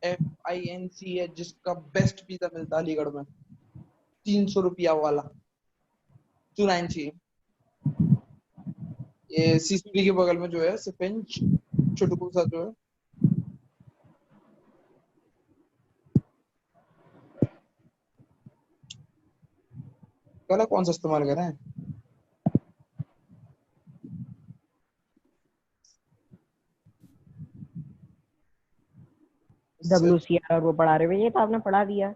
FINC है, जिसका best pizza मिलता है अलीगढ़ में, 300 रुपया वाला, 290। ये CCD के बगल में जो है सिपिंच छोटू सा जो है, कल कौन सा इस्तेमाल कर रहे हैं? WCR वो पढ़ा रहे हो, ये तो आपने पढ़ा दिया।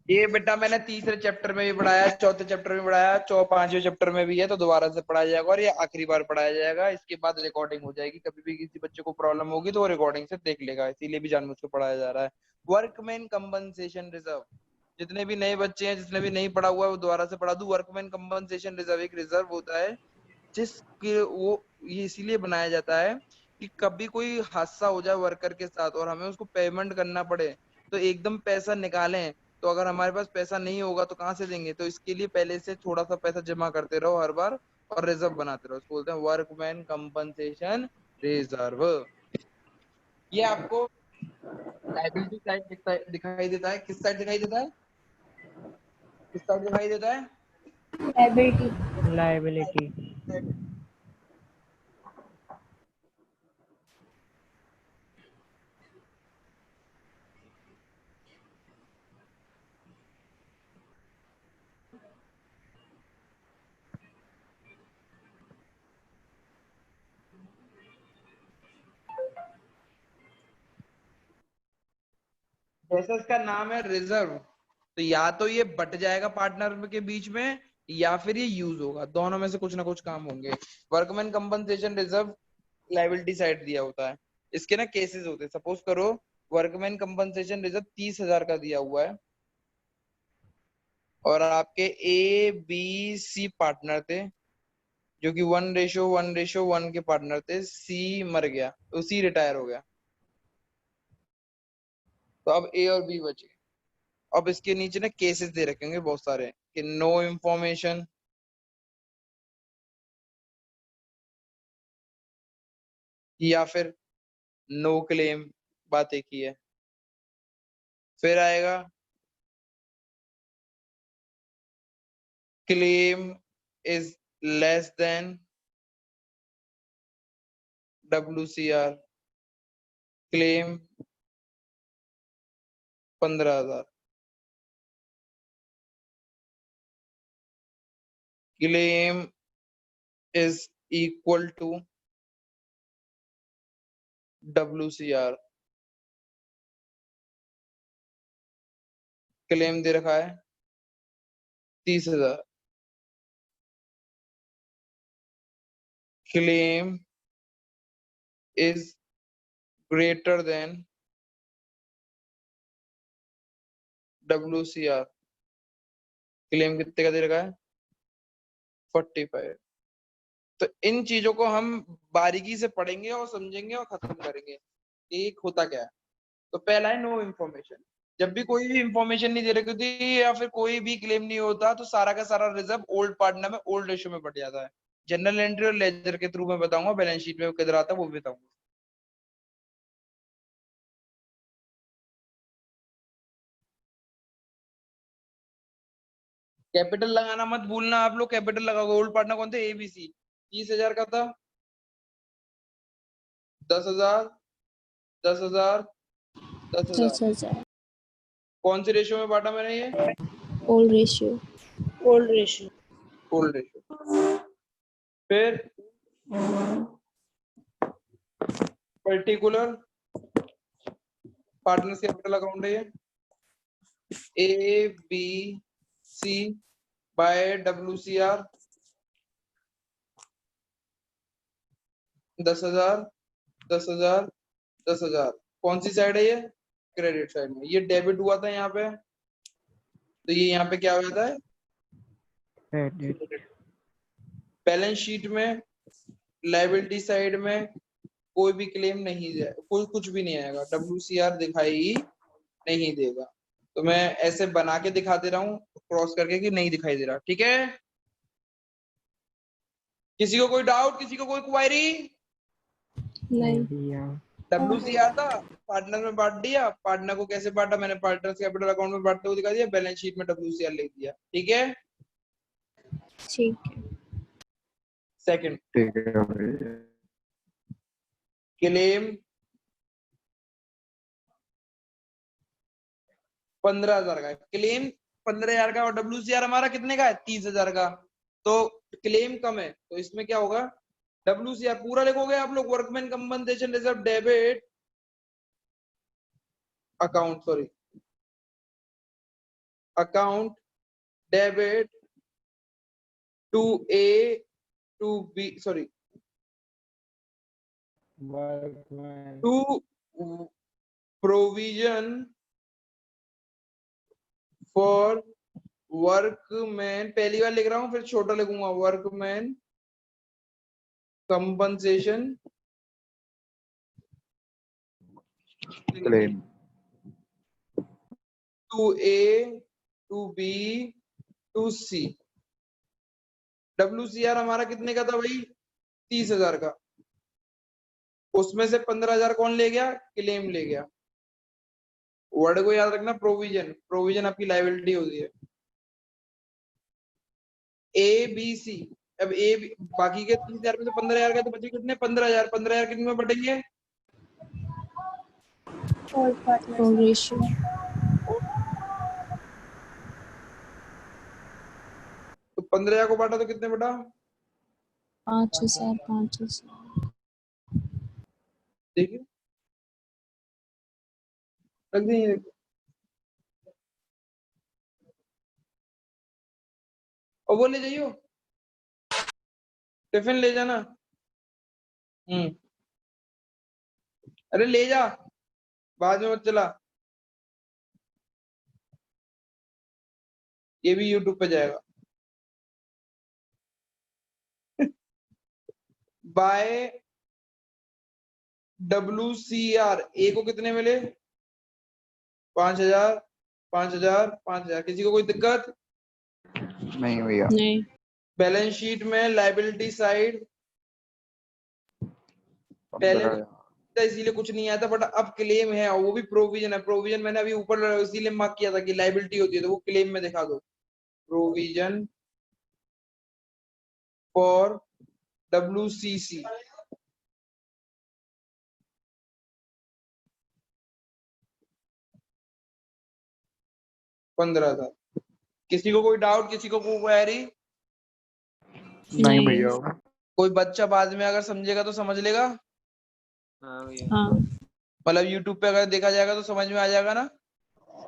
ये बेटा मैंने तीसरे चैप्टर में भी पढ़ाया, चौथे चैप्टर में पढ़ाया, पांचवें चैप्टर में भी है, तो दोबारा से पढ़ाया जाएगा और ये आखिरी बार पढ़ाया जाएगा। इसके बाद रिकॉर्डिंग हो जाएगी, कभी भी किसी बच्चे को प्रॉब्लम होगी तो वो रिकॉर्डिंग से देख लेगा, इसीलिए भी जानबूझ के पढ़ाया जा रहा है। वर्कमैन कंपनसेशन रिजर्व, जितने भी नए बच्चे हैं, जिसने भी नहीं पढ़ा हुआ है, वो दोबारा से पढ़ा दूं। वर्कमैन कंपनसेशन रिजर्व एक रिजर्व होता है जिसके वो ये इसीलिए बनाया जाता है कि कभी कोई हादसा हो जाए वर्कर के साथ और हमें उसको पेमेंट करना पड़े, तो एकदम पैसा निकालें, तो अगर हमारे पास पैसा नहीं होगा तो कहाँ से देंगे, तो इसके लिए पहले से थोड़ा सा पैसा जमा करते रहो हर बार और रिजर्व बनाते रहो, इसको बोलते हैं वर्कमैन कंपनसेशन रिजर्व। ये आपको लायबिलिटी साइड दिखाई देता है, किस साइड दिखाई देता है, किस साइड दिखाई देता है? लायबिलिटी। जैसा इसका नाम है रिजर्व, तो या तो ये बट जाएगा पार्टनर के बीच में या फिर ये यूज होगा, दोनों में से कुछ ना कुछ काम होंगे। Workman compensation reserve liability side दिया होता है, इसके ना केसेस होते हैं। सपोज करो वर्कमैन कंपनसेशन रिजर्व 30,000 का दिया हुआ है और आपके ABC पार्टनर थे, जो कि 1:1:1 के पार्टनर थे। C मर गया, C रिटायर हो गया, तो अब A और B बचे। अब इसके नीचे ना केसेस दे रखेंगे बहुत सारे कि नो इंफॉर्मेशन, या फिर नो क्लेम, बात एक ही है। फिर आएगा claim is less than WCR, claim 15,000, claim is equal to WCR, claim दे रखा है 30,000, claim is greater than WCR, claim कितने का दे रखा है 45। तो इन चीजों को हम बारीकी से पढ़ेंगे और समझेंगे और खत्म करेंगे कि होता क्या है। तो पहला है नो इन्फॉर्मेशन, जब भी कोई भी इंफॉर्मेशन नहीं दे रखी होती या फिर कोई भी क्लेम नहीं होता तो सारा का सारा रिजर्व ओल्ड पार्टनर में ओल्ड रेशियो में बढ़ जाता है। जनरल एंट्री और लेजर के थ्रू मैं बताऊंगा, बैलेंस शीट में किधर आता है वो भी बताऊंगा। कैपिटल लगाना मत भूलना आप लोग, कैपिटल लगाओगे। ओल्ड पार्टनर कौन थे? ABC, 30,000 का था, 10,000, 10,000, 10,000। 10,000 कौन से रेशियो में बांटा मैंने ये? Old ratio. Old ratio. Old ratio. फिर पर्टिकुलर पार्टनर्स कैपिटल अकाउंट है ये ABC बाय WCR 10,000, 10,000, 10,000। कौन सी साइड है ये? क्रेडिट साइड में। ये डेबिट हुआ था यहाँ पे, तो ये यहाँ पे क्या हो जाता है? क्रेडिट। बैलेंस शीट में लायबिलिटी साइड में कोई भी क्लेम नहीं जाए, कोई कुछ भी नहीं आएगा, WCR दिखाई नहीं देगा। तो मैं ऐसे बना के दिखा दे रहा हूँ क्रॉस करके कि नहीं दिखाई दे रहा, ठीक है? किसी को कोई डाउट, किसी को कोई क्वेरी? नहीं। भैया WCR था, पार्टनर में बांट दिया, पार्टनर को कैसे बांटा मैंने, पार्टनर्स कैपिटल अकाउंट में बांटते हुए दिखा दिया, बैलेंस शीट में WCR लिख दिया। ठीक है, ठीक है। सेकंड ठीक है भैया। क्लेम 15,000 का है, क्लेम 15,000 का और WCR हमारा कितने का है 30,000 का, तो क्लेम कम है तो इसमें क्या होगा WCR पूरा लिखोगे आप लोग, workman compensation reserve debit account, sorry account debit to A to B, sorry to provision for workman, पहली बार लिख रहा हूं फिर छोटा लिखूंगा, workman compensation claim to A to B to C। WCR हमारा कितने का था भाई 30,000 का, उसमें से 15,000 कौन ले गया, क्लेम ले गया। वर्ड को याद रखना, प्रोविजन, प्रोविजन आपकी लायबिलिटी होती है। ABC, अब बाकी के 30,000 में से 15,000 का तो बचे कितने 15,000, 15,000 कितने में बटेंगे, और रेशियो तो 15,000 को बांटा तो कितने बटा 5,000 5,000। देखिए रख देंगे, और वो ले जाइयो, टिफिन ले जाना। अरे ले जा, बाद में मत चला, ये भी YouTube पे जाएगा। बाय WCR ए को कितने मिले 5,000 5,000 5,000, किसी को कोई दिक्कत नहीं भैया। नहीं। बैलेंस शीट में लायबिलिटी साइड 15,000। इसीलिए कुछ नहीं आया था, बट अब क्लेम है और वो भी प्रोविजन है, प्रोविजन मैंने अभी ऊपर इसीलिए मार्क किया था कि लायबिलिटी होती है तो वो क्लेम में दिखा दो, प्रोविजन फॉर WCC। पंद्रह था, किसी को कोई डाउट, किसी को कोई क्वेरी, नहीं भैया। कोई बच्चा बाद में अगर समझेगा तो समझ लेगा, हाँ। मतलब YouTube पे अगर देखा जाएगा तो समझ में आ जाएगा ना,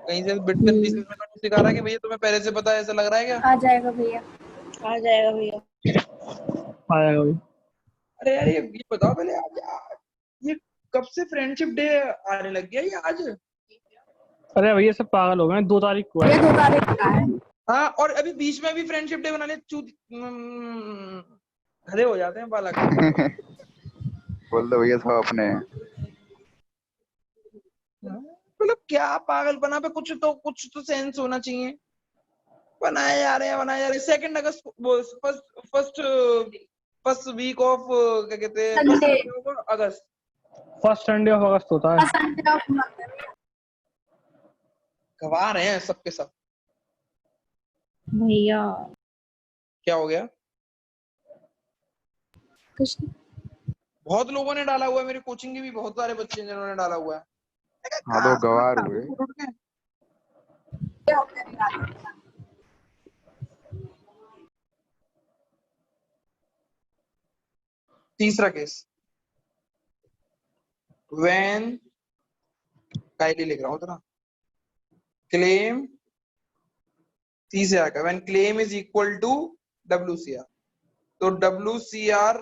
कहीं से बिट्स एंड पीसेस में कुछ सिखा रहा है कि भैया तुम्हें पहले से पता है, ऐसा लग रहा है क्या? आ जाएगा भैया, आ जाएगा भैया, आ जाएगा भैया। अरे यार ये बताओ पहले ये कब से फ्रेंडशिप डे आने लग गया ये आज? अरे भैया सब पागल हो गए, 2 तारीख को है। 2 तारीख का है। हाँ, और अभी बीच में भी फ्रेंडशिप डे बना ले, खड़े हो जाते हैं बालक। बोल दो भैया सब अपने हैं। मतलब क्या पागलपना पे, कुछ तो सेंस होना चाहिए। बनाए जा रहे हैं 2 अगस्त, फर्स्ट वीक ऑफ क्या कहते हैं संडे, अगस्त, फर्स्ट संडे ऑफ अगस्त होता है। संडे ऑफ मंथ है। गवा रहे हैं सबके सब। भैया क्या हो गया? कुछ नहीं। बहुत लोगों ने डाला हुआ है, मेरी कोचिंग के भी बहुत सारे बच्चे हैं जिन्होंने डाला हुआ है। हाँ तो गवार हुए। तीसरा केस, व्हेन काइली लिख रहा हूं ना, क्लेम 30,000 का, when claim is equal to WCR, तो WCR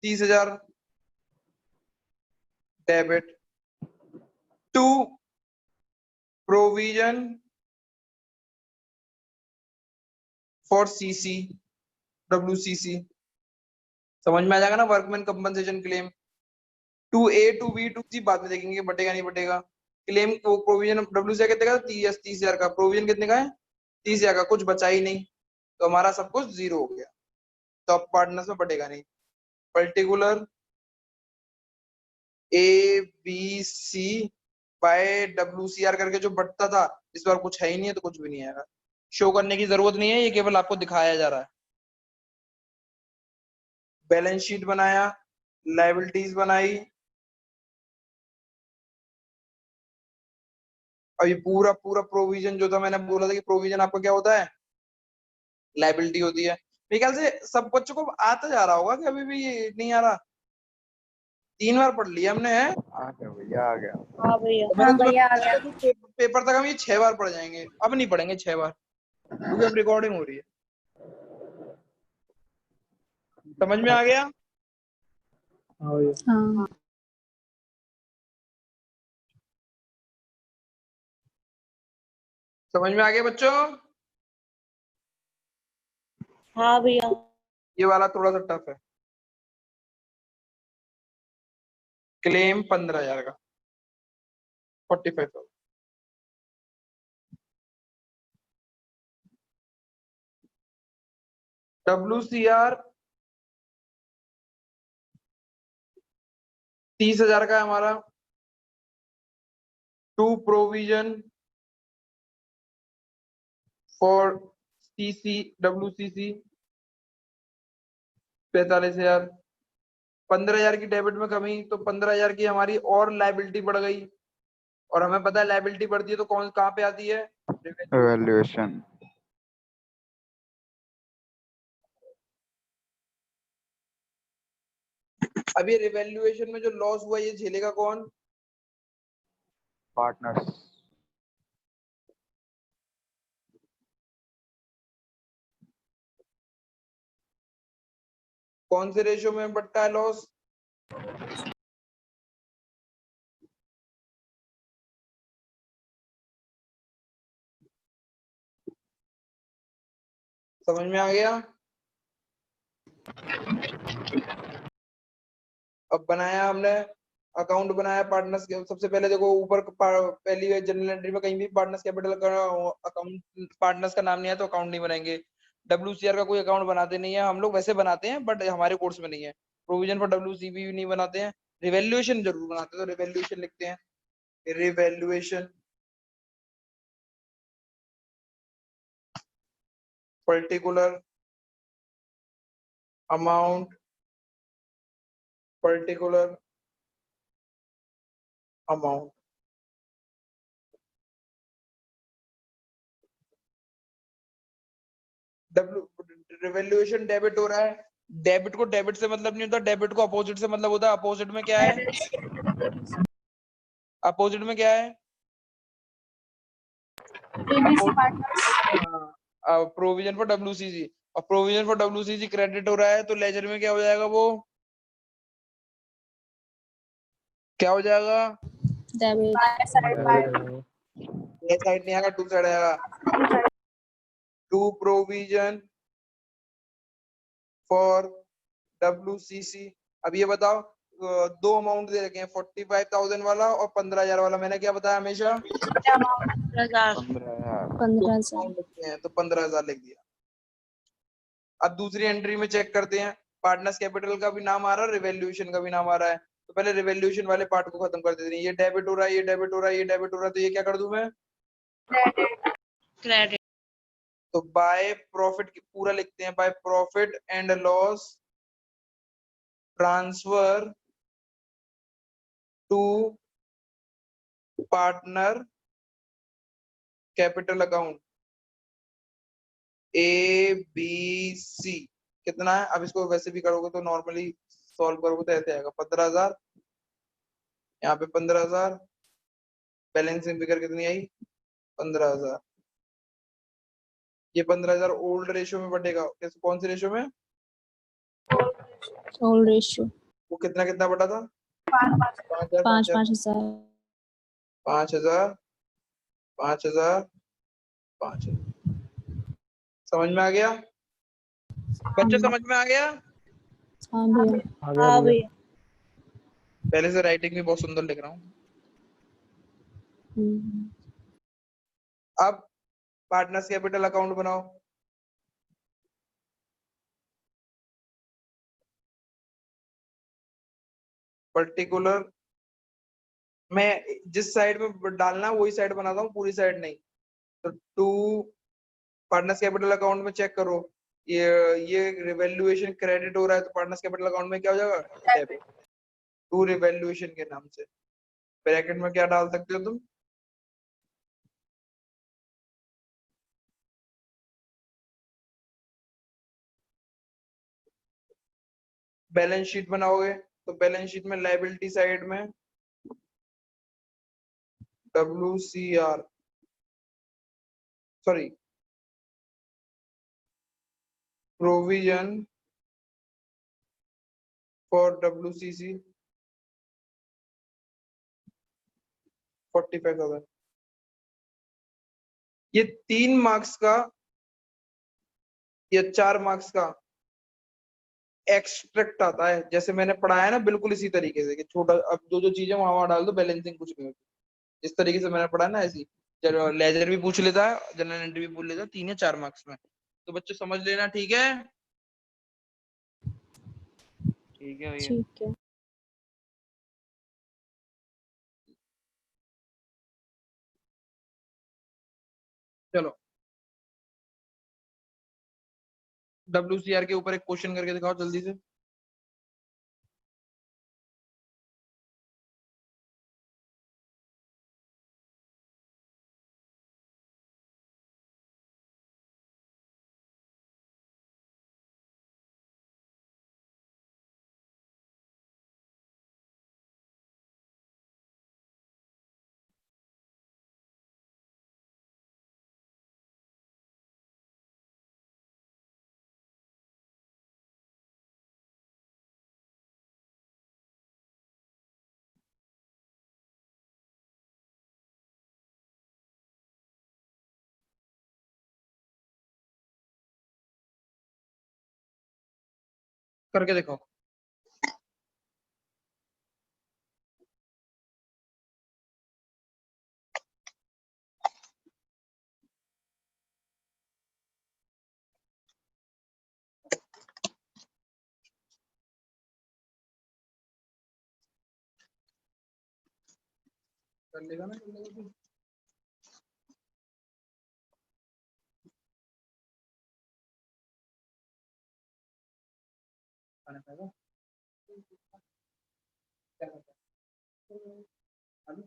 30,000 debit to provision for CC WCC, समझ में आ जाएगा ना, workman compensation claim to A to B to C, बाद में देखेंगे बटेगा नहीं बटेगा। क्लेम को प्रोविजन WCR कितने का 30,000 का, प्रोविजन कितने का है 30,000 का, कुछ बचा ही नहीं तो हमारा सब कुछ 0 हो गया, तो अब पार्टनर्स में बटेगा नहीं। पर्टिकुलर ABC बाय WCR करके जो बढ़ता था, इस बार कुछ है ही नहीं है तो कुछ भी नहीं आएगा। शो करने की जरूरत नहीं है, ये केवल आपको दिखाया जा रहा है। बैलेंस शीट बनाया, लायबिलिटीज बनाई, अब ये पूरा पूरा प्रोविजन जो था, मैंने बोला था कि प्रोविजन आपका क्या होता है, लायबिलिटी होती है। मेरे ख्याल से सब बच्चों को आता जा रहा होगा कि अभी भी ये नहीं आ रहा। 3 बार पढ़ लिया हमने, है आ गया भैया, आ गया। हाँ भैया। तो मैंने हाँ तो भैया आ बताया गया। था कि पेपर तक हम ये 6 बार पढ़ जाएंगे, अब नहीं पढ़ेंगे 6 बार, क्योंकि अब रिकॉर्डिंग हो रही है। समझ में आ गया? हाँ भैया। हाँ समझ में आ गया बच्चों? हाँ भैया। ये वाला थोड़ा सा टफ है। क्लेम 15,000 का, 45,000। WCR 30,000 का है हमारा। To provision for WCC 45,000। 15,000 की डेबिट में कमी, तो 15,000 की हमारी और लायबिलिटी बढ़ गई, और हमें पता है लायबिलिटी बढ़ती है तो कौन कहाँ पे आती है, एवेल्युएशन। अब ये रिवैल्यूएशन में जो लॉस हुआ ये झेलेगा कौन? पार्टनर्स। कौन से रेशियो में बढ़ता है लॉस? समझ में आ गया? अब बनाया हमने अकाउंट, बनाया पार्टनर्स के। सबसे पहले देखो ऊपर पहली जनरल एंट्री में कहीं भी पार्टनर्स कैपिटल का अकाउंट, पार्टनर्स का नाम नहीं है तो अकाउंट नहीं बनाएंगे। WCR का कोई अकाउंट बनाते नहीं है हम लोग, वैसे बनाते हैं बट हमारे कोर्स में नहीं है। प्रोविजन फॉर WCB भी नहीं बनाते हैं। रिवैल्यूएशन जरूर बनाते हैं, तो रिवैल्यूएशन लिखते हैं। Revaluation particular amount, particular amount. Revaluation debit हो रहा है, डेबिट को डेबिट से मतलब नहीं होता, डेबिट को अपोजिट से मतलब होता है। अपोजिट में क्या है? अपोजिट में क्या है? Provision for WCC। और प्रोविजन फॉर WCC क्रेडिट हो रहा है तो लेजर में क्या हो जाएगा, वो क्या हो जाएगा? ये साइड नहीं आएगा, टू साइड आएगा। To provision for WCC। अब ये बताओ, दो अमाउंट दे रखे हैं, 45,000 वाला और 15,000 वाला। मैंने क्या बताया हमेशा? 15,000। 15,000। अमाउंट लिखते हैं तो 15,000 लिख दिया। अब दूसरी एंट्री में चेक करते हैं, पार्टनर्स कैपिटल का भी नाम आ रहा है, रिवैल्यूएशन का भी नाम आ रहा है। तो पहले रिवैल्यूएशन वाले पार्ट को खत्म कर देते हैं। ये डेबिट हो रहा है, ये डेबिट हो रहा है, ये डेबिट हो रहा है, तो ये क्या कर दूं मैं? क्रेडिट। तो बाय प्रॉफिट पूरा लिखते हैं, by profit and loss transfer to partner capital account ABC। कितना है? अब इसको वैसे भी करोगे तो नॉर्मली सॉल्व करोगे तो ऐसे आएगा 15,000, यहाँ पे 15,000, बैलेंसिंग फिगर कितनी आई? 15,000। ये 15,000 ओल्ड रेशियो में बढ़ेगा, कौन से रेशियो में? Old ratio. वो कितना कितना बढ़ा था? 5,000 5 5,000 5,000। 5,000 5,000 5,000। समझ में आ गया बच्चे? समझ में आ गया? हाँ भैया। आ गया हाँ भैया। भैया। पहले से राइटिंग भी बहुत सुंदर लिख रहा हूँ। अब पार्टनर्स कैपिटल अकाउंट बनाओ। पर्टिकुलर मैं जिस साइड में डालना है वही साइड बनाता हूँ, पूरी साइड नहीं। तो टू पार्टनर्स कैपिटल अकाउंट में चेक करो, ये रिवैल्यूएशन क्रेडिट हो रहा है तो पार्टनर्स कैपिटल अकाउंट में क्या हो जाएगा, डेबिट। टू रिवैल्यूएशन के नाम से ब्रैकेट में क्या डाल सकते हो तुम, बैलेंस शीट बनाओगे तो बैलेंस शीट में लायबिलिटी साइड में WCR, sorry provision for WCC 45,000। ये 3 मार्क्स का या 4 मार्क्स का एक्सट्रैक्ट आता है, जैसे मैंने पढ़ाया ना बिल्कुल इसी तरीके से कि छोटा, अब जो जो चीजें वहां डाल दो, बैलेंसिंग कुछ नहीं होती। इस तरीके से मैंने पढ़ा ना, ऐसी लेजर भी पूछ लेता है, जनरल एंट्री भी पूछ लेता है, 3 या 4 मार्क्स में। तो बच्चों समझ लेना, ठीक है? ठीक है भैया। ठीक है। चलो WCR के ऊपर एक क्वेश्चन करके दिखाओ जल्दी से। करके दिखाओ। कर लेगा ना, कर लेगा खाना खाएगा क्या करता है? आलू?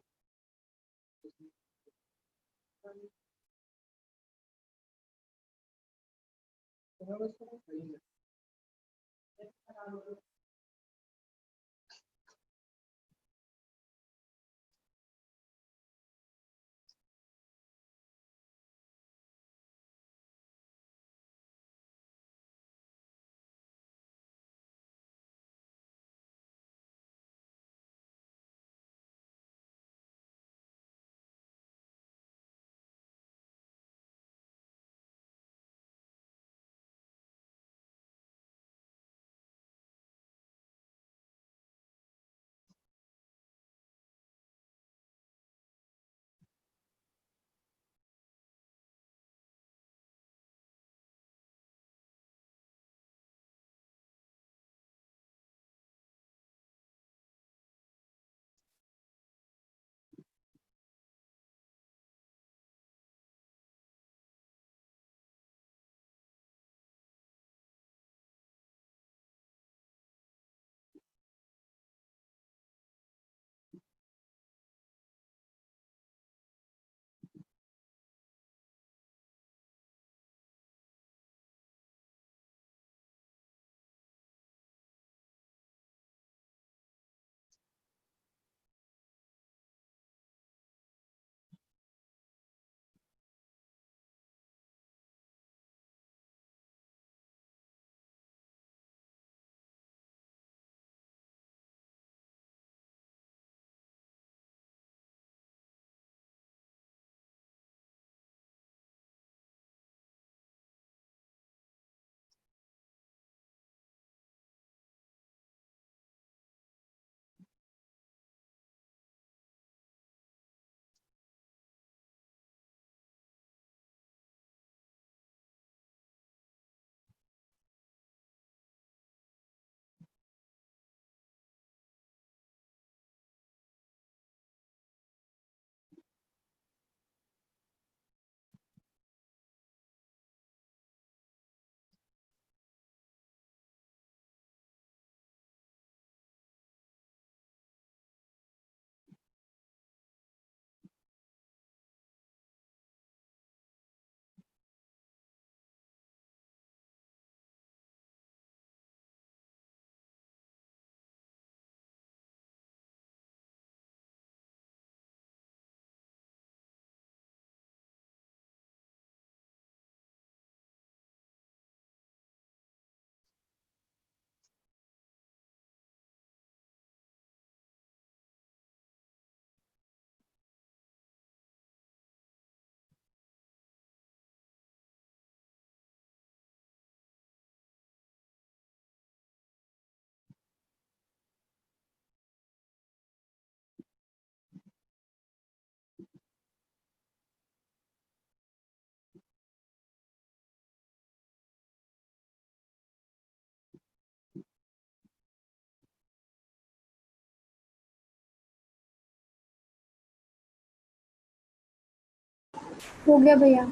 हो गया भैया।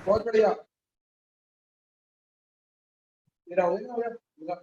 बहुत बढ़िया। मेरा हो गया।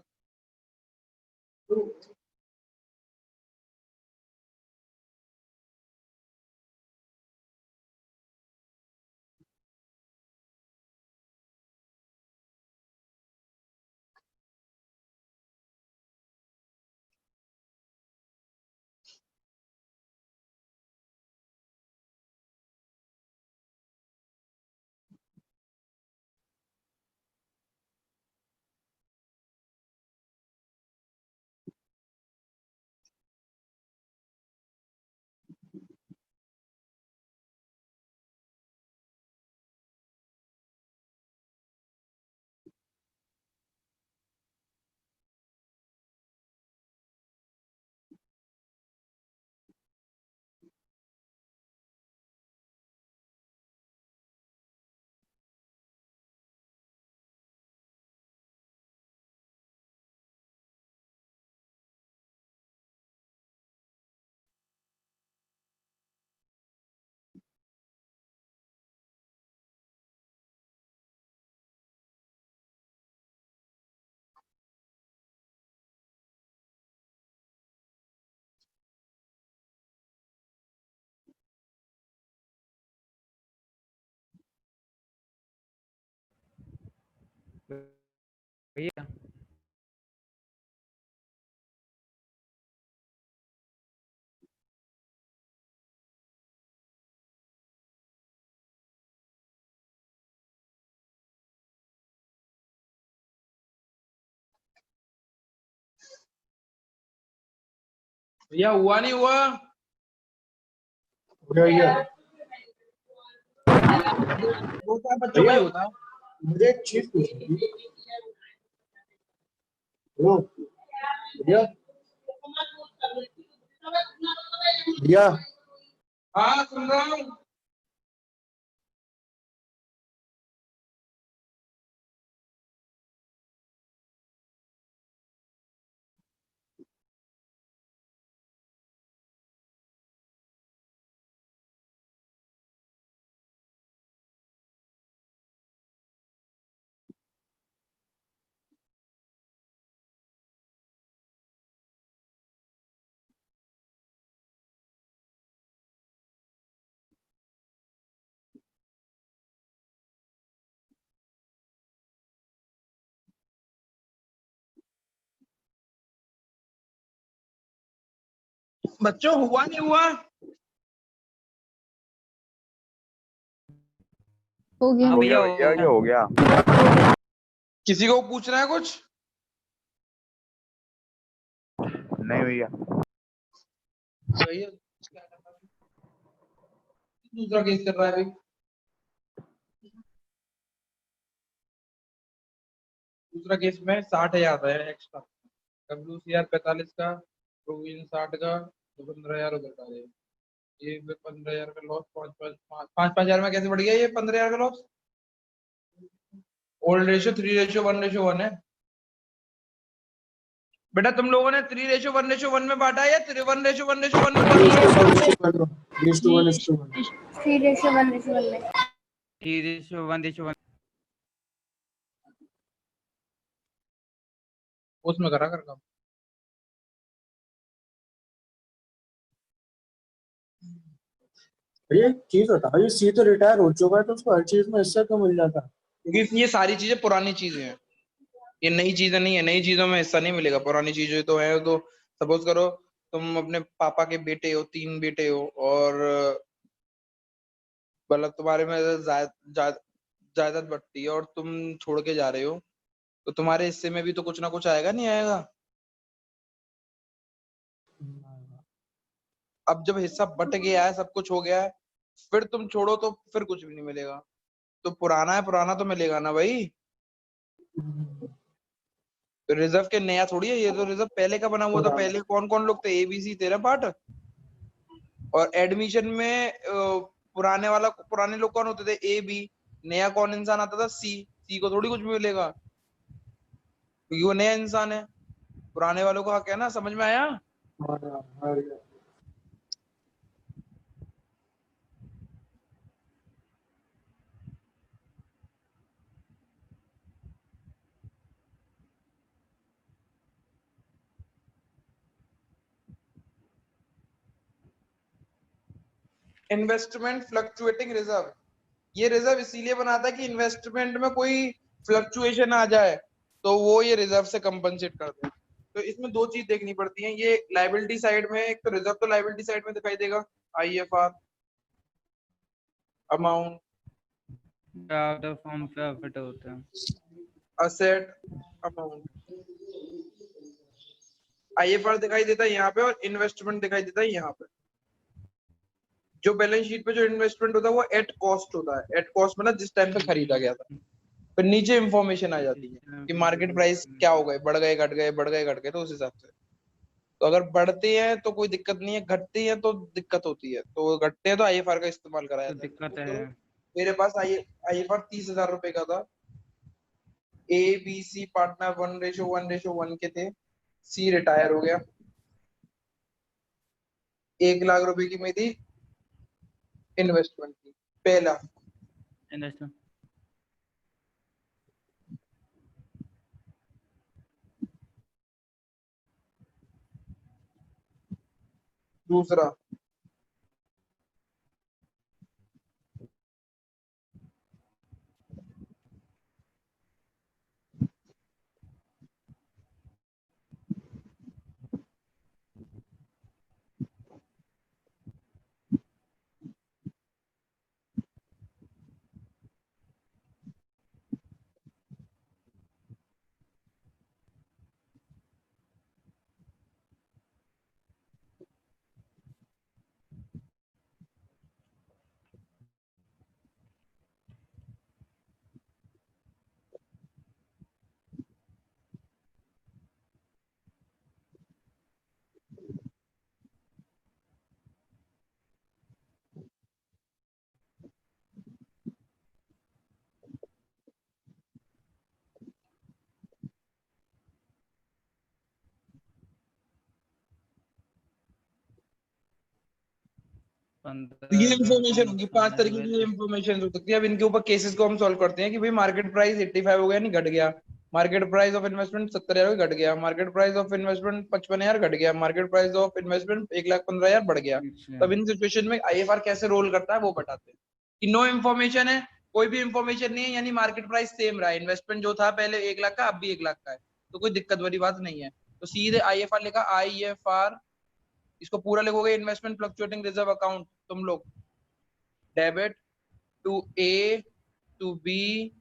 भैया भैया हुआ नहीं हुआ। भैया होता है बच्चों का ही होता है। मुझे एक चीज पूछनी थी। हेलो भैया भैया हाँ सुन रहा हूँ। बच्चों हुआ नहीं हुआ। हो गया। हो गया भैया भैया, ये हो गया। किसी को पूछना है कुछ? नहीं भैया। भैया दूसरा केस कर रहा है भाई। दूसरा केस में 60,000 है एक्स्ट्रा। WCR 45 का, प्रोविजन 60 का, तो 15,000 उधर का है। ये 15,000 का लॉस, पाँच हजार में कैसे बढ़ गया ये 15,000 का लॉस? ओल्ड रेशियो 3:1:1 है। बेटा तुम लोगों ने 3:1:1 में बांटा है या 1:1:1:1 में बांटा? 3:1:1 में। 3:1:1 उसमें करा कर काम। भैया एक चीज बता, ये सी तो रिटायर हो चुका है तो उसको हर चीज में हिस्सा क्यों मिल जाता? क्योंकि ये सारी चीजें पुरानी चीजें हैं, ये नई चीजें नहीं है। नई चीजों में हिस्सा नहीं मिलेगा, पुरानी चीजें तो है। तो सपोज करो तुम अपने पापा के बेटे हो, 3 बेटे हो, और मतलब तुम्हारे में जायदाद बढ़ती है और तुम छोड़ के जा रहे हो, तो तुम्हारे हिस्से में भी तो कुछ ना कुछ आएगा, नहीं आएगा? अब जब हिस्सा बट गया है, सब कुछ हो गया है, फिर तुम छोड़ो तो फिर कुछ भी नहीं मिलेगा। तो पुराना है, पुराना तो मिलेगा ना भाई। तो रिजर्व के नया थोड़ी है ये, तो रिजर्व पहले का बना हुआ था। पहले कौन कौन लोग थे? ABC 13 part. और एडमिशन में पुराने लोग कौन होते थे? AB। नया कौन इंसान आता था? C को थोड़ी कुछ भी मिलेगा, क्योंकि वो नया इंसान है। पुराने वालों का हक है ना। समझ में आया? इन्वेस्टमेंट फ्लक्चुएटिंग रिजर्व, ये रिजर्व इसीलिए बनाता है कि इन्वेस्टमेंट में कोई फ्लक्चुएशन आ जाए तो वो ये रिजर्व से कंपनसेट कर दे। तो इसमें दो चीज देखनी पड़ती है, ये लायबिलिटी साइड में, एक तो रिजर्व तो लायबिलिटी साइड में दिखाई देगा, IFR amount, out of form पे फिट होते हैं। असेट अमाउंट, आईएफआर दिखाई देता है यहाँ पे और इन्वेस्टमेंट दिखाई देता है यहाँ पे। जो बैलेंस शीट पे जो इन्वेस्टमेंट होता है वो एट कॉस्ट होता है, एट कॉस्ट मतलब जिस टाइम पे खरीदा गया था। फिर नीचे इंफॉर्मेशन आ जाती है कि मार्केट प्राइस क्या हो गए, बढ़ गए घट गए, बढ़ गए घट गए, तो उस हिसाब से। तो अगर बढ़ते हैं तो कोई दिक्कत नहीं है, घटते हैं तो दिक्कत होती है। तो घटते हैं तो आईएफआर का इस्तेमाल कराया तो जाता दिक्कत है। है। मेरे पास आईएफआर 30,000 रुपए का था, ए बी सी पार्टनर 1:1:1 के थे, सी रिटायर हो गया, 1,00,000 रुपए की मेरी इन्वेस्टमेंट थी पहला। इन्वेस्टमेंट दूसरा तो ये इन्फॉर्मेशन होगी, 5 तरीके की इन्फॉर्मेशन हो सकती है। अब इनके ऊपर केसेस को हम सॉल्व करते हैं कि भाई मार्केट प्राइस 85 हो गया, नहीं घट गया, मार्केट प्राइस ऑफ इन्वेस्टमेंट 70,000 घट गया, मार्केट प्राइस ऑफ इन्वेस्टमेंट 55,000 घट गया, मार्केट प्राइस ऑफ इन्वेस्टमेंट 1,15,000 बढ़ गया। तब इन सिचुएशन में आईएफआर कैसे रोल करता है वो बताते हैं कि नो इन्फॉर्मेशन है, कोई भी इन्फॉर्मेशन नहीं है, यानी मार्केट प्राइस सेम रहा, इन्वेस्टमेंट जो था पहले 1,00,000 का अब भी 1,00,000 का है, तो कोई दिक्कत वाली बात नहीं है। तो सीधे आईएफआर लिखा, आईएफआर इसको पूरा लिखोगे, इन्वेस्टमेंट फ्लक्चुएटिंग रिजर्व अकाउंट, तुम लोग debit to A to B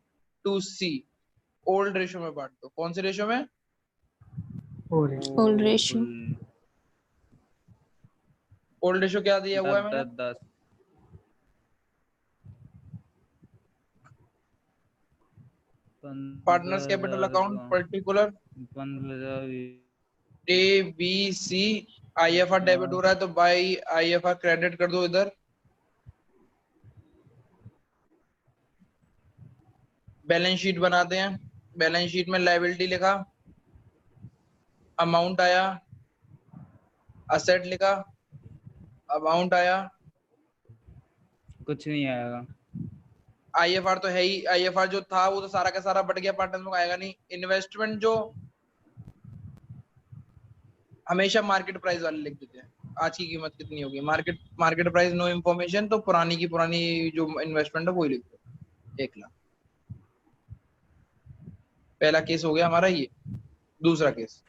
to C, old ratio में बांट दो। कौन से रेशो में? Old ratio. ओल्ड रेशो क्या दिया हुआ है मैंने? 10 partners capital account particular 15,000 A B C, IFR debit हो रहा है तो बाई आईएफआर क्रेडिट कर दो इधर। बैलेंस शीट बनाते हैं, बैलेंस शीट में लायबिलिटी लिखा, अमाउंट आया, असेट लिखा, अमाउंट आया, कुछ नहीं आएगा। आईएफआर तो है ही, आईएफआर जो था वो तो सारा का सारा बढ़ गया, पार्टनर्स में आएगा नहीं। इन्वेस्टमेंट जो हमेशा मार्केट प्राइस वाले लिख देते हैं, आज की कीमत कितनी होगी, मार्केट प्राइस नो इन्फॉर्मेशन, तो पुरानी की पुरानी जो इन्वेस्टमेंट है वही लिखते हैं, 1,00,000। पहला केस हो गया हमारा ये। दूसरा केस,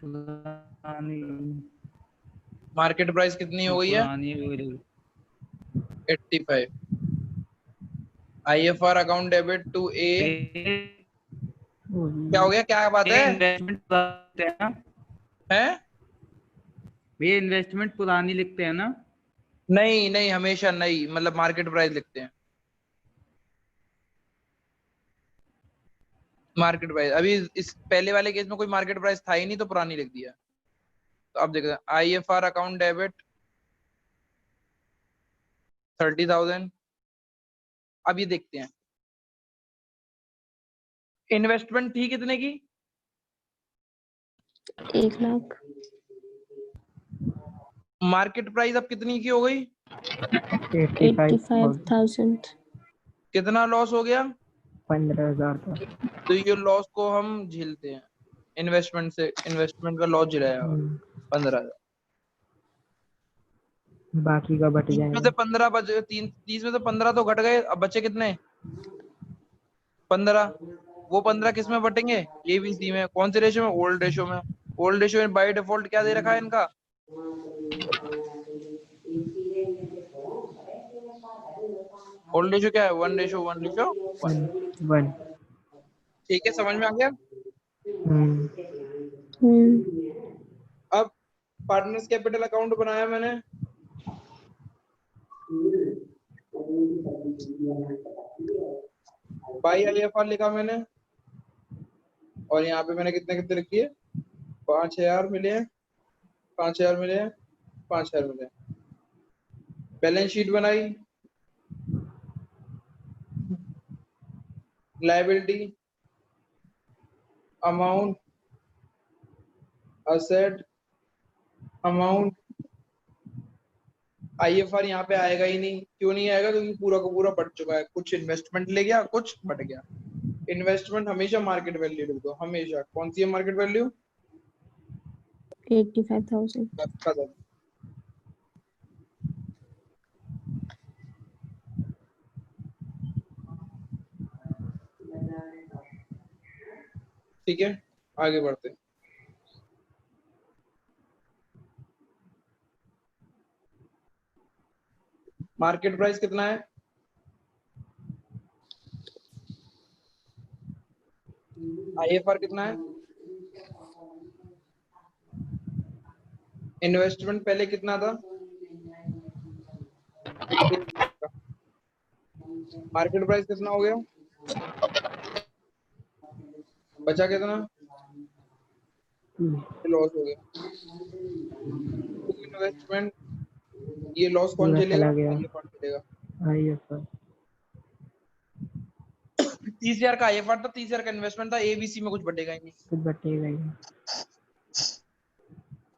मार्केट प्राइस कितनी हो गई है? 85। आईएफआर अकाउंट डेबिट टू ए, क्या हो गया, क्या बात है? इन्वेस्टमेंट हैं? भैया इन्वेस्टमेंट पुरानी लिखते हैं ना? नहीं नहीं, हमेशा नहीं, मतलब मार्केट प्राइस लिखते हैं, मार्केट प्राइस। अभी इस पहले वाले केस में कोई मार्केट प्राइस था ही नहीं तो पुरानी लिख दिया। तो अब देखते हैं, आईएफआर अकाउंट डेबिट 30,000। अब ये देखते हैं इन्वेस्टमेंट थी कितने की? 1,00,000। मार्केट प्राइस अब कितनी की हो गई? 85,000। कितना लॉस हो गया? 15,000 का। तो ये लॉस को हम झेलते हैं, इन्वेस्टमेंट से, इन्वेस्टमेंट का लॉस झेलाया 15,000। बाकी का बट 30 में जाएगा। से 15 बचे, 30 में से 15 तो घट गए, अब बचे कितने? 15। वो 15 किस में बटेंगे? ABC में। कौन से रेशियो में? ओल्ड रेशियो में। ओल्ड रेशियो में बाय डिफॉल्ट क्या दे रखा है इनका? ओल्ड रेशियो क्या है? 1:1:1। 1। ठीक है, समझ में आ गया? अब पार्टनर्स कैपिटल अकाउंट बनाया मैंने। बाई IFR लिखा मैंने, और यहाँ पे मैंने कितने कितने लिखी है? 5,000 मिले हैं, 5,000 मिले हैं, 5,000 मिले हैं। बैलेंस शीट बनाई। Liability, amount, asset, amount. IFR यहाँ पे आएगा ही नहीं। क्यों नहीं आएगा? क्योंकि पूरा का पूरा बढ़ चुका है। कुछ इन्वेस्टमेंट ले गया, कुछ बढ़ गया। इन्वेस्टमेंट हमेशा मार्केट वैल्यू लिख दो, हमेशा। कौन सी है मार्केट वैल्यू? 85,000। खत्म। ठीक है, आगे बढ़ते हैं। मार्केट प्राइस कितना है? IFR कितना है? इन्वेस्टमेंट पहले कितना था? मार्केट प्राइस कितना हो गया? बचा कितना? लॉस हो गया। इन्वेस्टमेंट, ये लॉस कौन पूरा झेलेगा? चला गया। IFR झेलेगा। IFR 30,000 का IFR था, 30,000 का इन्वेस्टमेंट था। ABC में कुछ बटेगा ही नहीं। कुछ बटेगा ही।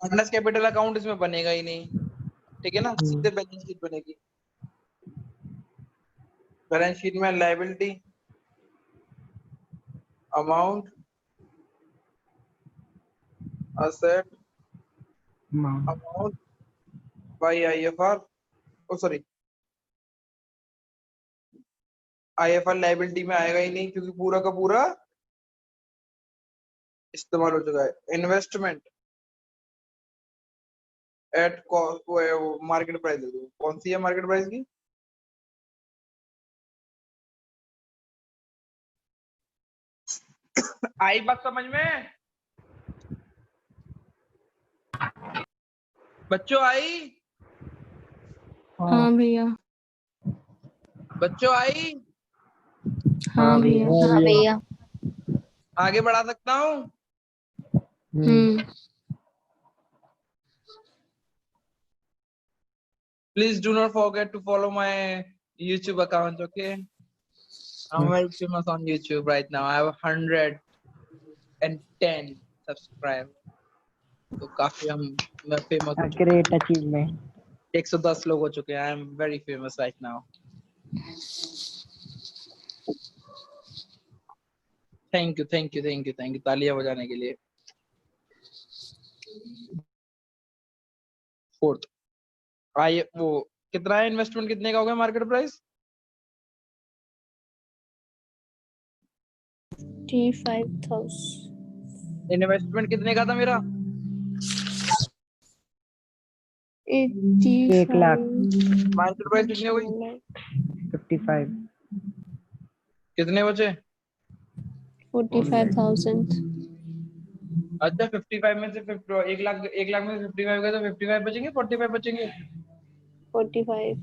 पार्टनर्स कैपिटल अकाउंट इसमें बनेगा ही नहीं। ठीक है ना, सीधे बैलेंस शीट बनेगी। बैलेंस शीट में liability, amount, asset, amount by IFR। Oh sorry, IFR liability में आएगा ही नहीं, क्योंकि पूरा का पूरा इस्तेमाल हो चुका है। इन्वेस्टमेंट एट मार्केट प्राइस दे दो। कौन सी है मार्केट प्राइस की? आई बात समझ में? बच्चों आई? हाँ भैया। बच्चों आई? हाँ भैया। हाँ भैया। आगे बढ़ा सकता हूँ? Please do not forget to follow my YouTube account, okay? I'm very famous on YouTube right now. I have 110 subscribers. तो काफी मैं फेमस हो चुका ग्रेट अचीवमेंट। हूँ। 110 लोग हो चुके हैं। I am very famous right now. Thank you, thank you, thank you, thank you. तालियां बजाने के लिए। फोर्थ वो कितना है? इन्वेस्टमेंट कितने का हो गया मार्केट प्राइस? 85,000। इन्वेस्टमेंट कितने का था मेरा? 1 लाख। मार्केट प्राइस कितनी हो गई? 55। कितने बचे? 45,000। अच्छा, 55 में से 1 लाख, 1 लाख में से 55 गए तो 55 बचेंगे, 45 बचेंगे। 45।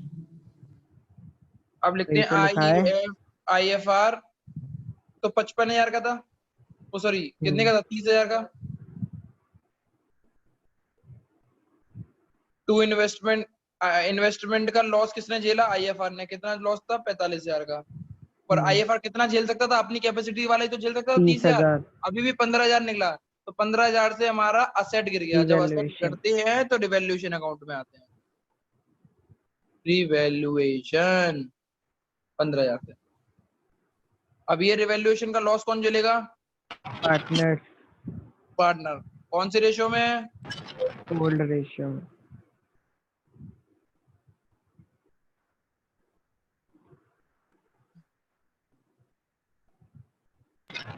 अब लिखते वही हैं तो लिखा है। IFR तो 55,000 का था। ओ सॉरी, कितने का था? 30,000 का। टू इन्वेस्टमेंट, इन्वेस्टमेंट का लॉस किसने झेला? IFR ने। कितना लॉस था? 45,000 का। पर IFR कितना झेल सकता था? अपनी कैपेसिटी वाला ही तो झेल सकता था, 30,000। 30,000। अभी भी 15,000 निकला, तो 15,000 से हमारा असेट गिर गया। जब असेट Devaluation। गिरते हैं तो डिवैल्यूएशन अकाउंट में आते हैं। रिवैल्यूएशन 15,000 से। अब ये रिवैल्यूएशन का लॉस कौन झेलेगा? पार्टनर। पार्टनर। कौन से रेशियो में? Old ratio.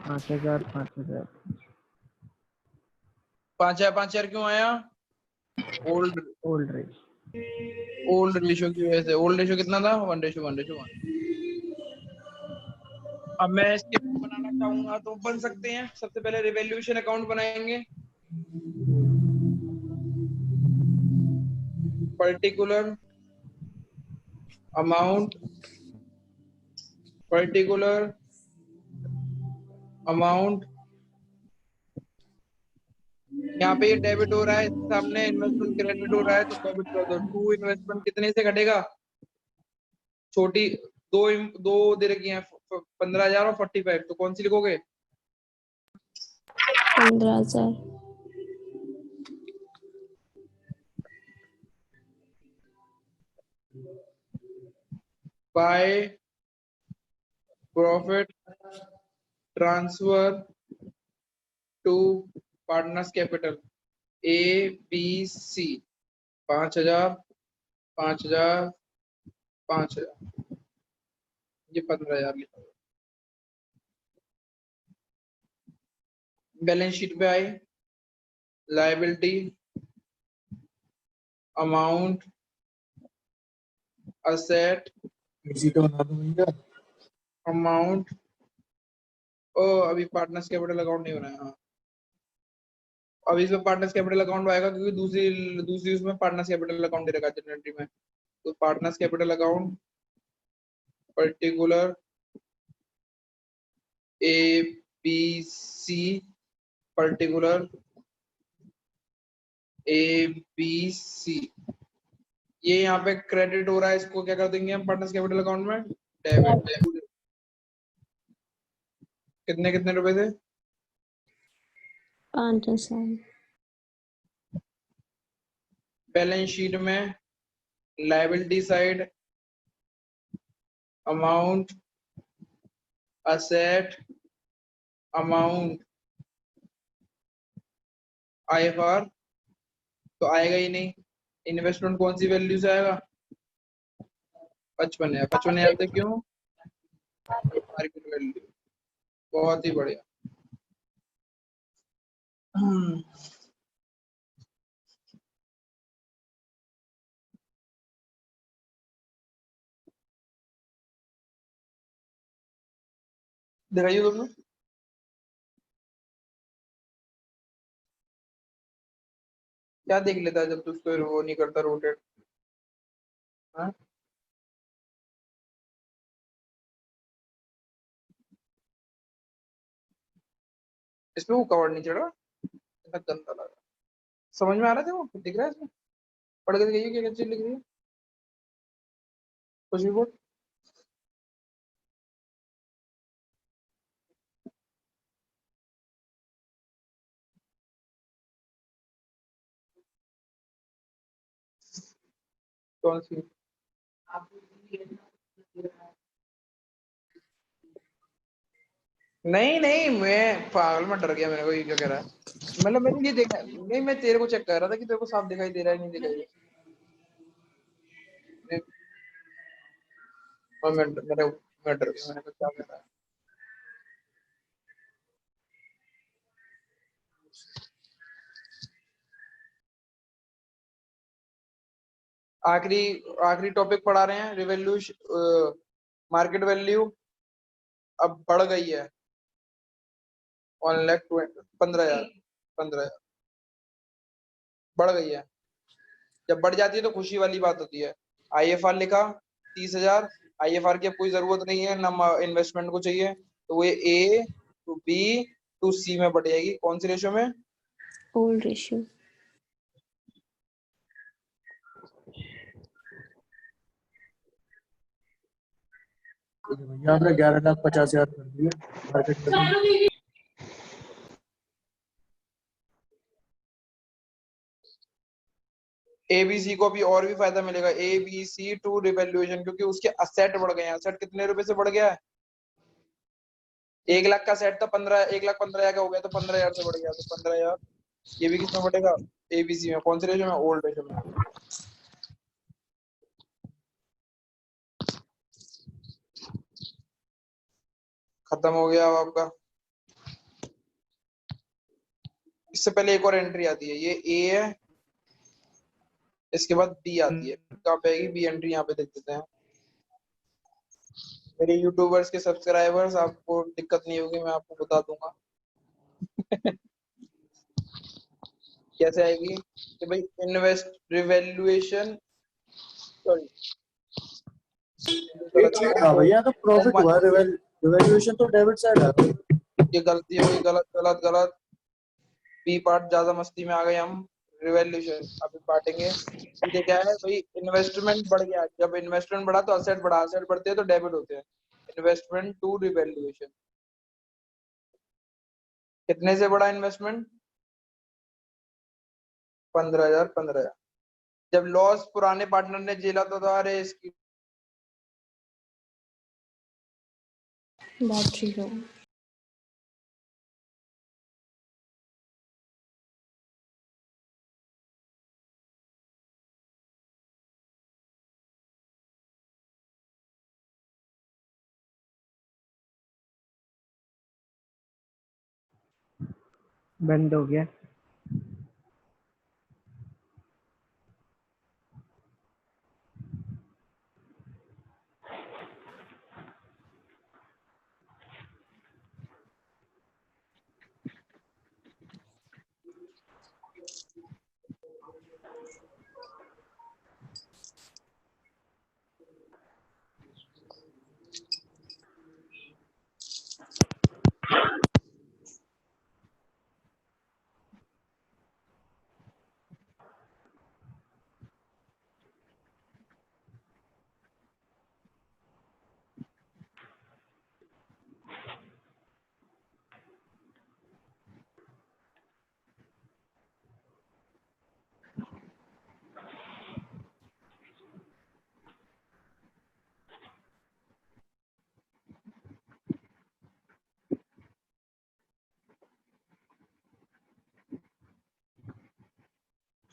5,000 5,000 5,000 क्यों आया? Old old rate old ratio की वजह से। ओल्ड रेशियो कितना था? 1:1:1। अब मैं इसके बनाना चाहूंगा तो बन सकते हैं। सबसे पहले रिवैल्यूएशन अकाउंट बनाएंगे। पर्टिकुलर अमाउंट, पर्टिकुलर अमाउंट, यहाँ पे ये डेबिट हो रहा है, इसके सामने इन्वेस्टमेंट क्रेडिट हो रहा है तो डेबिट कर दो। टू इन्वेस्टमेंट कितने से घटेगा? छोटी दो दो दे रखी हैं 15,000 और 45, तो कौन सी लिखोगे? 15,000। By profit transfer to partners capital ABC 5,000 5,000 5,000, ये 15,000 लिखा। बैलेंस शीट पे आए, लायबिलिटी अमाउंट असेट इसी तो बना दूं भैया। अमाउंट। ओ अभी पार्टनर्स कैपिटल अकाउंट नहीं बनाया। हाँ, अभी इसमें पार्टनर्स कैपिटल अकाउंट आएगा क्योंकि दूसरी दूसरी उसमें पार्टनर्स कैपिटल अकाउंट दे रखा है जनरल एंट्री में। तो partners capital account particular ABC, particular ABC, ये यहाँ पे क्रेडिट हो रहा है, इसको क्या कर देंगे हम पार्टनर्स कैपिटल अकाउंट में? डेबिट। कितने कितने रुपए थे? 5,000। बैलेंस शीट में liability side amount asset amount IFR तो आएगा ही नहीं। इन्वेस्टमेंट कौन सी वैल्यू से आएगा? 55,000। 55,000 से क्यों? Market value. बहुत ही बढ़िया। दिखाइए तुमने। क्या देख लेता है जब तू उसको वो नहीं करता रोटेट? हाँ, इसमें वो कवर नहीं चढ़ा, इतना गंदा लगा। समझ में आ रहा था? वो दिख रहा है इसमें? पढ़ के दिखाइए क्या क्या चीज लिख रही है। कुछ भी बोल। कौन सी? नहीं नहीं, मैं पागल में डर गया। मेरे को ये क्या कह रहा है? मतलब मैंने ये देखा नहीं, मैं तेरे को चेक कर रहा था कि तेरे को साफ दिखाई दे रहा है नहीं दिखाई दे रहा है। और मैं डर गया। मैंने कहा क्या कर रहा है? आखिरी आखिरी टॉपिक पढ़ा रहे हैं, रिवैल्यू मार्केट वैल्यू अब बढ़ गई है 15,000 15,000 बढ़ गई है। जब बढ़ जाती है तो खुशी वाली बात होती है। IFR लिखा 30,000। IFR की अब कोई जरूरत नहीं है ना, इन्वेस्टमेंट को चाहिए, तो वो A to B to C में बढ़ जाएगी। कौन सी रेशियो में? Old ratio. भैया आपने 11,50,000 कर दिए मार्केट वैल्यू। ABC को भी और भी फायदा मिलेगा। ABC टू रिवैल्यूएशन, क्योंकि उसके असेट बढ़ गए हैं। असेट कितने रुपए से बढ़ गया है? 1,00,000 का सेट था 1,15,000 का हो गया तो 15,000 से बढ़ गया तो 15,000। ये भी किसमें बढ़ेगा? ABC में। कौन से रेशियो में? ओल्ड रेशियो में। खत्म हो गया अब आपका। इससे पहले एक और एंट्री आती है, ये ए है, इसके बाद बी आती है, कहाँ पे आएगी बी एंट्री, यहाँ पे देख देते हैं। मेरे यूट्यूबर्स के सब्सक्राइबर्स, आपको दिक्कत नहीं होगी, मैं आपको बता दूंगा कैसे आएगी कि भाई इन्वेस्ट रिवैल्यूएशन, सॉरी हाँ भैया, तो प्रॉफिट हुआ, रिवैल्यूएशन तो डेबिट साइड है। ये गलती हो गई, गलत गलत गलत, बी पार्ट ज्यादा मस्ती में आ गए हम। रिवैल्यूएशन अभी बांटेंगे। ये क्या है भाई, इन्वेस्टमेंट बढ़ गया, जब इन्वेस्टमेंट बढ़ा तो असेट बढ़ा, असेट बढ़ते हैं तो डेबिट होते हैं। इन्वेस्टमेंट टू रिवैल्यूएशन, कितने से बढ़ा इन्वेस्टमेंट? 15,000 15,000। जब लॉस पुराने पार्टनर ने झेला था तो अरे इसकी बैटरी लो। बंद हो गया।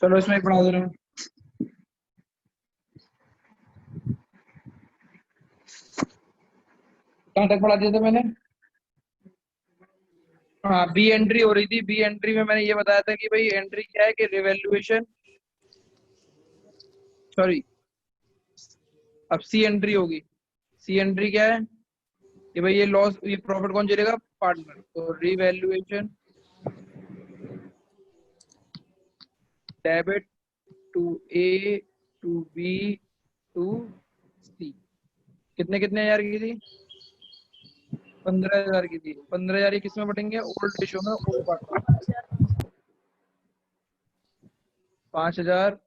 चलो इसमें एक बढ़ा दे रहा हूँ। कहाँ तक बढ़ा दिया था मैंने? हाँ, बी एंट्री हो रही थी। बी एंट्री में मैंने ये बताया था कि भाई एंट्री क्या है कि रिवैल्यूएशन, सॉरी अब सी एंट्री होगी। सी एंट्री क्या है कि भाई ये लॉस, ये प्रॉफिट कौन झेलेगा? पार्टनर। तो revaluation debit to A to B to C. कितने कितने हजार की थी? 15,000 की थी। 15,000 किस में बटेंगे? ओल्ड रेशियो में, ओल्ड पार्टनर। 5,000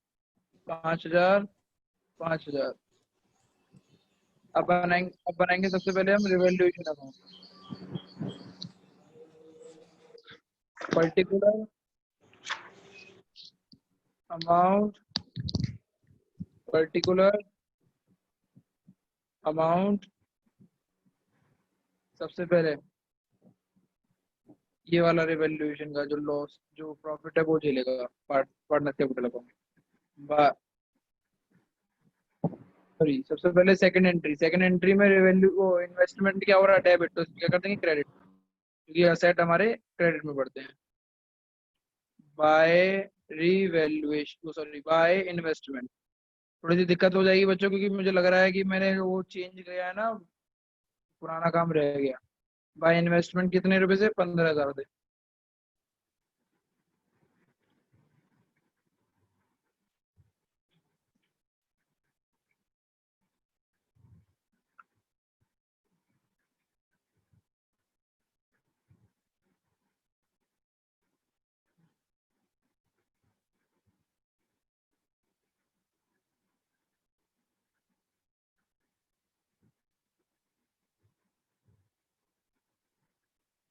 5,000 5,000। अब बनाएंगे सबसे पहले हम revaluation account. Particular amount, particular amount, सबसे पहले ये वाला रिवैल्यूएशन का जो लॉस, जो प्रॉफिट है वो झेलेगा पार्टनर कैपिटल अकाउंट। सॉरी, सबसे पहले सेकंड एंट्री। सेकंड एंट्री में रिवैल्यू वो इन्वेस्टमेंट क्या हो रहा है? डेबिट। तो क्या कर देंगे? क्रेडिट, क्योंकि असेट हमारे क्रेडिट में बढ़ते हैं। By revaluation, sorry by investment. थोड़ी सी दिक्कत हो जाएगी बच्चों, क्योंकि मुझे लग रहा है कि मैंने वो चेंज किया है ना, पुराना काम रह गया। बाय इन्वेस्टमेंट कितने रुपए से? 15,000 से।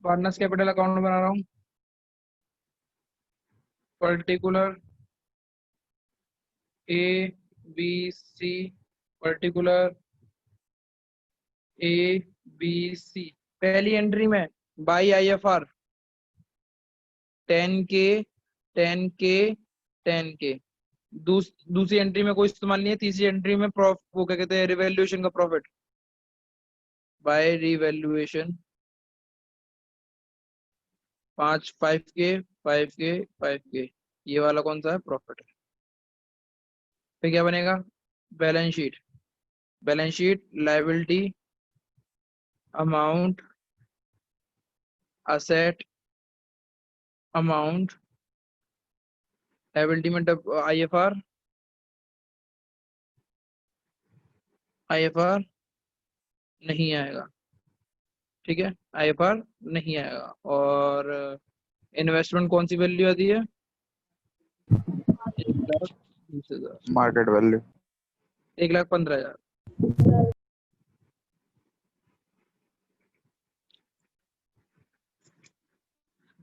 पार्टनर्स कैपिटल अकाउंट बना रहा हूँ। Particular A B C, particular A B C. पहली एंट्री में by IFR 10K 10K 10K। दूसरी एंट्री में कोई इस्तेमाल नहीं है। तीसरी एंट्री में वो क्या कहते हैं, रिवैल्यूएशन का profit by revaluation 5K 5K 5K, ये वाला कौन सा है? प्रॉफिट। फिर क्या बनेगा? Balance sheet. Balance sheet liability, amount, asset, amount, liability में IFR, IFR नहीं आएगा, ठीक है, IFR नहीं आएगा। और इन्वेस्टमेंट कौन सी वैल्यू आती है? 1,20,000, market value. 1,15,000।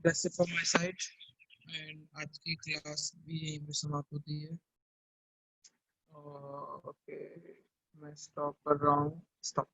That's it from my side, and आज की क्लास भी यहीं पे समाप्त होती है। ओके, मैं स्टॉप कर रहा हूँ। स्टॉप।